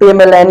PMLN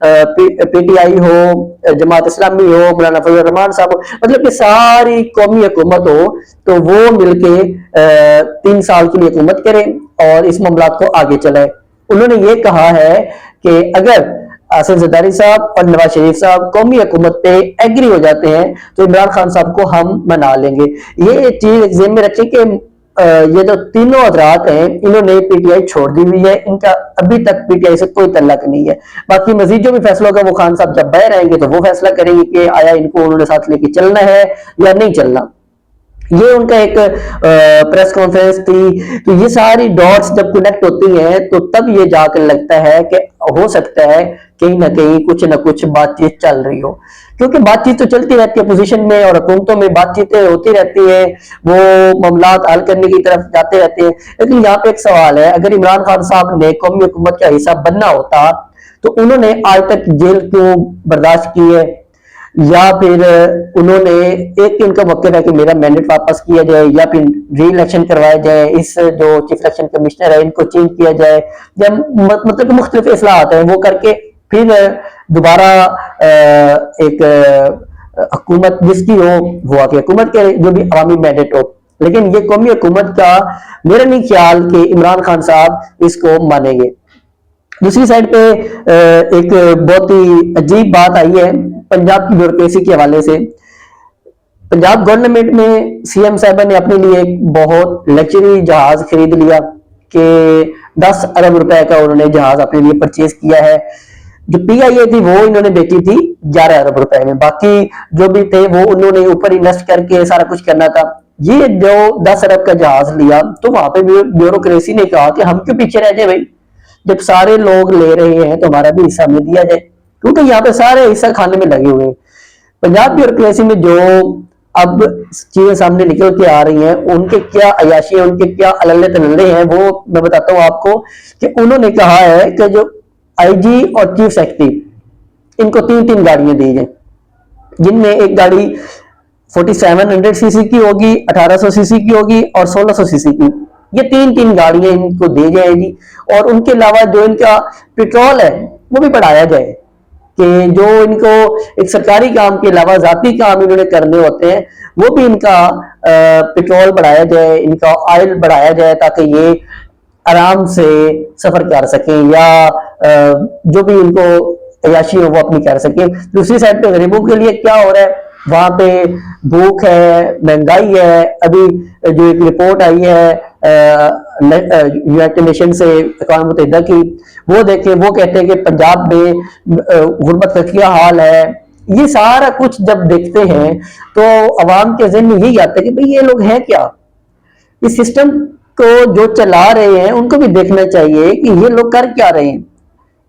P T I ہو، جماعت اسلامی ہو، مولانا فضل الرحمان صاحب ہو، مطلب کہ ساری قومی حکومت ہو تو وہ مل کے 3 سال کے لیے حکومت کرے اور اس معاملات کو آگے چلائے۔ انہوں نے یہ کہا ہے کہ اگر آصف زرداری صاحب اور نواز شریف صاحب قومی حکومت پہ ایگری ہو جاتے ہیں تو عمران خان صاحب کو ہم منا لیں گے۔ یہ چیز ذہن میں رکھیں کہ یہ جو تینوں حضرات ہیں انہوں نے پی ٹی آئی چھوڑ دی ہوئی ہے، ان کا ابھی تک پی ٹی آئی سے کوئی تعلق نہیں ہے۔ باقی مزید جو بھی فیصلہ ہوگا وہ خان صاحب جب باہر آئیں گے تو وہ فیصلہ کریں گے کہ آیا ان کو انہوں نے ساتھ لے کے چلنا ہے یا نہیں چلنا۔ یہ ان کا ایک پریس کانفرنس تھی، تو یہ ساری ڈاٹس جب کنیکٹ ہوتی ہیں تو تب یہ جا کر لگتا ہے کہ ہو سکتا ہے کہیں نہ کچھ بات چیت چل رہی ہو، کیونکہ بات چیت تو چلتی رہتی ہے اپوزیشن میں اور حکومتوں میں، بات چیتیں ہوتی رہتی ہیں، وہ معاملات حل کرنے کی طرف جاتے رہتے ہیں۔ لیکن یہاں پہ ایک سوال ہے، اگر عمران خان صاحب نے قومی حکومت کا حصہ بننا ہوتا تو انہوں نے آج تک جیل کیوں برداشت کی ہے، یا پھر انہوں نے ایک ان کا موقع ہے کہ میرا مینڈیٹ واپس کیا جائے یا پھر ری الیکشن کروایا جائے، اس جو چیف الیکشن کمشنر ہے ان کو چینج کیا جائے، یا مطلب کہ مختلف اصلاحات ہیں وہ کر کے پھر دوبارہ ایک حکومت جس کی ہو وہ آ کے حکومت کے جو بھی عوامی مینڈیٹ ہو۔ لیکن یہ قومی حکومت کا میرا نہیں خیال کہ عمران خان صاحب اس کو مانیں گے۔ دوسری سائڈ پہ ایک بہت ہی عجیب بات آئی ہے پنجاب کی بیوروکریسی کے حوالے سے۔ پنجاب گورنمنٹ میں سی ایم صاحبہ نے اپنے لیے ایک بہت لگژری جہاز خرید لیا کہ 10 ارب روپے کا انہوں نے جہاز اپنے لیے پرچیز کیا ہے۔ جو پی آئی اے تھی وہ انہوں نے بیچی تھی 11 ارب روپے میں، باقی جو بھی تھے وہ انہوں نے اوپر انویسٹ کر کے سارا کچھ کرنا تھا۔ یہ جو 10 ارب کا جہاز لیا تو وہاں پہ بیوروکریسی نے کہا کہ ہم کیوں پیچھے رہ جائے بھائی، جب سارے لوگ لے رہے ہیں تو ہمارا بھی حصہ ہمیں دیا جائے، کیونکہ یہاں پہ سارے حصہ کھانے میں لگے ہوئے ہیں۔ پنجاب بیوروکریسی میں جو اب چیزیں سامنے نکل کے آ رہی ہیں، ان کے کیا عیاشی ہیں، ان کے کیا عللے تللے ہیں، وہ میں بتاتا ہوں آپ کو کہ انہوں نے کہا ہے کہ جو آئی جی اور چیف سیکرٹری ان کو 3 گاڑیاں دی جائیں، جن میں ایک گاڑی 4700 سی سی کی ہوگی، 1800 سی سی کی ہوگی اور 1600 سی سی کی۔ یہ 3 گاڑیاں ان کو دی جائیں گی، اور ان کے علاوہ جو ان کا پیٹرول ہے وہ بھی بڑھایا جائے کہ جو ان کو ایک سرکاری کام کے علاوہ ذاتی کام انہوں نے کرنے ہوتے ہیں وہ بھی ان کا پیٹرول بڑھایا جائے، ان کا آئل بڑھایا جائے تاکہ یہ آرام سے سفر کر سکیں یا جو بھی ان کو عیاشی ہو وہ اپنی کر سکیں۔ دوسری سائڈ پہ غریبوں کے لیے کیا ہو رہا ہے، وہاں پہ بھوک ہے، مہنگائی ہے۔ ابھی جو ایک رپورٹ آئی ہے یونائٹڈ نیشن سے، اقوام متحدہ کی، وہ دیکھیں، وہ کہتے ہیں کہ پنجاب میں غربت کا کیا حال ہے۔ یہ سارا کچھ جب دیکھتے ہیں تو عوام کے ذہن میں یہی آتا ہے کہ بھئی یہ لوگ ہیں کیا، اس سسٹم کو جو چلا رہے ہیں ان کو بھی دیکھنا چاہیے کہ یہ لوگ کر کیا رہے ہیں۔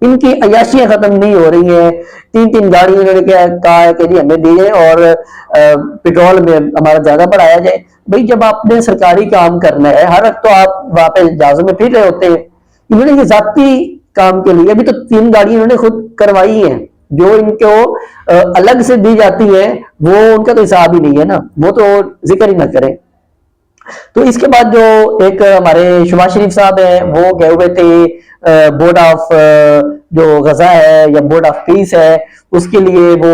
ان کی عیاشیاں ختم نہیں ہو رہی ہیں، 3 گاڑی انہوں نے کہا ہے کہ جی ہمیں دیے اور پیٹرول میں ہمارا زیادہ بڑھایا جائے۔ بھئی جب آپ نے سرکاری کام کرنا ہے، ہر وقت تو آپ وہاں پہ جہازوں میں پھر رہے ہوتے ہیں، انہوں نے یہ ذاتی کام کے لیے ابھی تو 3 گاڑی انہوں نے خود کروائی ہیں، جو ان کو الگ سے دی جاتی ہیں وہ ان کا تو حساب ہی نہیں ہے نا، وہ تو ذکر ہی نہ کریں۔ تو اس کے بعد جو ایک ہمارے شہباز شریف صاحب ہیں وہ گئے ہوئے تھے بورڈ آف جو غزہ ہے یا بورڈ آف پیس ہے، اس کے لیے وہ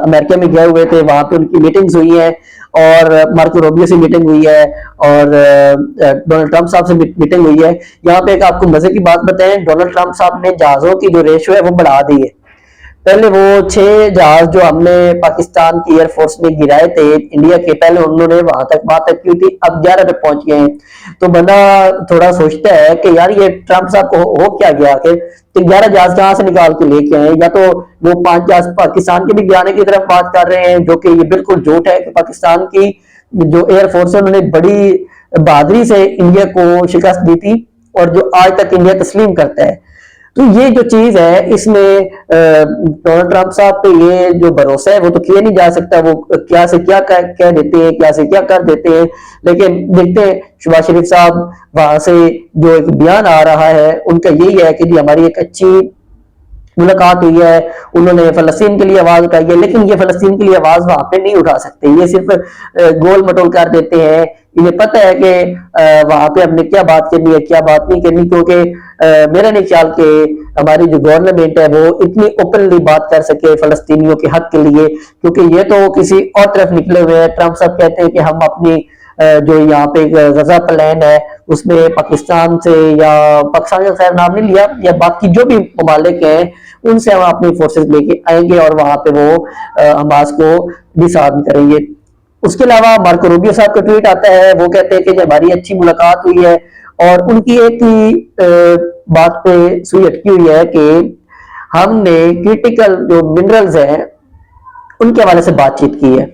امریکہ میں گئے ہوئے تھے، وہاں پہ ان کی میٹنگز ہوئی ہیں اور مارکو روبیو سے میٹنگ ہوئی ہے اور ڈونلڈ ٹرمپ صاحب سے میٹنگ ہوئی ہے۔ یہاں پہ ایک آپ کو مزے کی بات بتائیں، ڈونلڈ ٹرمپ صاحب نے جہازوں کی جو ریشو ہے وہ بڑھا دی ہے۔ پہلے وہ 6 جہاز جو ہم نے پاکستان کی ایئر فورس نے گرائے تھے انڈیا کے، پہلے انہوں نے وہاں تک بات کی تھی، اب 11 پہ پہنچ گئے ہیں۔ تو بندہ تھوڑا سوچتا ہے کہ یار یہ ٹرمپ صاحب کو ہو کیا گیا کہ 11 جہاز کہاں سے نکال کے لے کے آئے، یا تو وہ 5 جہاز پاکستان کے بھی گرانے کی طرف بات کر رہے ہیں، جو کہ یہ بالکل جھوٹ ہے کہ پاکستان کی جو ایئر فورس ہے انہوں نے بڑی بہادری سے انڈیا کو شکست دی تھی اور جو آج تک انڈیا تسلیم کرتا ہے۔ تو یہ جو چیز ہے اس میں ڈونلڈ ٹرمپ صاحب پہ یہ جو بھروسہ ہے وہ تو کیا نہیں جا سکتا، وہ کیا سے کیا کہہ دیتے ہیں، کیا سے کیا کر دیتے ہیں۔ لیکن دیکھتے ہیں شہباز شریف صاحب وہاں سے جو ایک بیان آ رہا ہے ان کا یہی ہے کہ جی ہماری ایک اچھی ملاقات ہوئی ہے، انہوں نے فلسطین کے لیے آواز اٹھائی ہے، لیکن یہ فلسطین کے لیے آواز وہاں پہ نہیں اٹھا سکتے، یہ صرف گول مٹول کر دیتے ہیں۔ انہیں پتہ ہے کہ وہاں پہ ہم نے کیا بات کرنی ہے کیا بات نہیں کرنی، کیونکہ میرا نہیں خیال کہ ہماری جو گورنمنٹ ہے وہ اتنی اوپنلی بات کر سکے فلسطینیوں کے حق کے لیے، کیونکہ یہ تو کسی اور طرف نکلے ہوئے ہیں۔ ٹرمپ صاحب کہتے ہیں کہ ہم اپنی جو یہاں پہ غزہ پلان ہے اس میں پاکستان سے، یا پاکستان کا خیر نام نہیں لیا، یا باقی جو بھی ممالک ہیں ان سے ہم اپنی فورسز لے کے آئیں گے اور وہاں پہ وہ حماس کو ڈسارم کریں گے۔ اس کے علاوہ مارکو روبیو صاحب کا ٹویٹ آتا ہے، وہ کہتے ہیں کہ جب ہماری اچھی ملاقات ہوئی ہے، اور ان کی ایک ہی بات پہ سوئی اٹکی ہوئی ہے کہ ہم نے کرٹیکل جو منرلز ہیں ان کے حوالے سے بات چیت کی ہے۔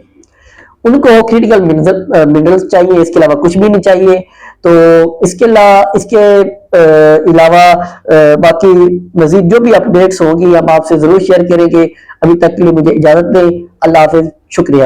ان کو کریٹیکل منرلز چاہیے، اس کے علاوہ کچھ بھی نہیں چاہیے۔ تو اس کے علاوہ باقی مزید جو بھی اپڈیٹس ہوں گی ہم آپ سے ضرور شیئر کریں گے۔ ابھی تک کے لیے مجھے اجازت دیں، اللہ حافظ، شکریہ۔